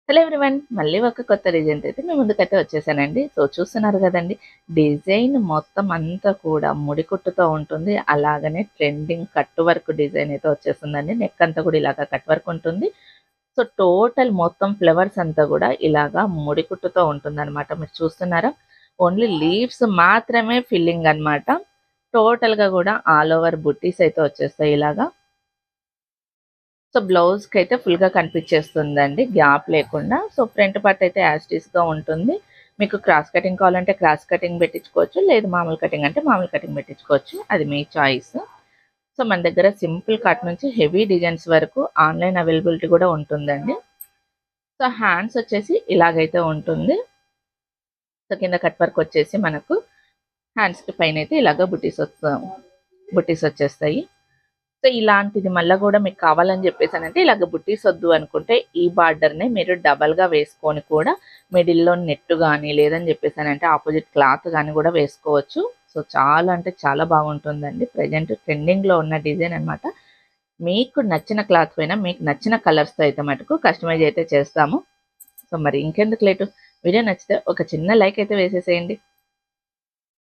Hello everyone! మళ్ళీ ఒక కొత్త డిజైన్‌తో అయితే మీ ముందుకైతే వచ్చేసానండి. సో, చూస్తున్నారు గదండీ! డిజైన్ మొత్తం అంతా కూడా ముడికుట్టుతో ఉంటుంది. అలాగనే ట్రెండింగ్ కట్ వర్క్ డిజైన్ అయితే వచ్చేస్తుందండి. నెక్ అంతా కూడా ఇలాగ కట్ వర్క్ ఉంటుంది. సో, టోటల్ మొత్తం ఫ్లవర్స్ అంతా గూడా ఇలాగా ముడికుట్టుతో ఉంటుందనమాట. మీరు చూస్తున్నారా? ఓన్లీ లీవ్స్ మాత్రమే ఫిల్లింగ్ అనమాట. టోటల్‌గా గూడా ఆల్ ఓవర్ బుట్టీస్ అయితే వచ్చేస్తాయి ఇలాగా. సో, బ్లౌజ్‌కైతే ఫుల్‌గా కనిపిచ్చేస్తుందండి గ్యాప్ లేకుండా. సో, ఫ్రంట్ పార్ట్ అయితే యాజ్ ఇట్ ఈస్‌గా ఉంటుంది. మీకు క్రాస్ కటింగ్ కావాలంటే క్రాస్ కటింగ్ పెట్టించుకోవచ్చు. లేదు మామూలు కటింగ్ అంటే మామూలు కటింగ్ పెట్టించుకోవచ్చు. అది మీ చాయిస్. సో, మన దగ్గర సింపుల్ కట్ నుంచి హెవీ డిజైన్స్ వరకు ఆన్‌లైన్ అవైలబిలిటీ కూడా ఉంటుందండి. సో, హ్యాండ్స్ వచ్చేసి ఇలాగైతే ఉంటుంది. సో, కింద కట్ వర్క్ వచ్చేసి మనకు హ్యాండ్స్‌కి పైనైతే ఇలాగ బుట్టీస్ వచ్చేస్తాయి. సో, ఇలాంటిది మళ్ళా గూడా మీకు కావాలని జెప్పేసనంటే ఇలాగ బుట్టీస్ ఒద్దు అనుకుంటే ఈ బార్డర్‌నే మీరు డబల్‌గా వేసుకొని కూడా మిడిల్‌లో నెట్ గాని లేదని జెప్పేసనంటే ఆపోజిట్ క్లాత్ గాని గూడా వేసుకోవచ్చు. సో, చాలా అంటే చాలా బాగుంటుందండి. ప్రెజెంట్ ట్రెండింగ్‌లో ఉన్న డిజైన్ అనమాట. మీకు నచ్చిన క్లాత్ పైన మీకు నచ్చిన కలర్స్‌తో అయితే మటుకు కస్టమైజ్ అయితే చేస్తాము. సో, మరి ఇంకెందుకు లేటు వీడియో నచ్చితే ఒక చిన్న లైక్ అయితే వేసేసేయండి.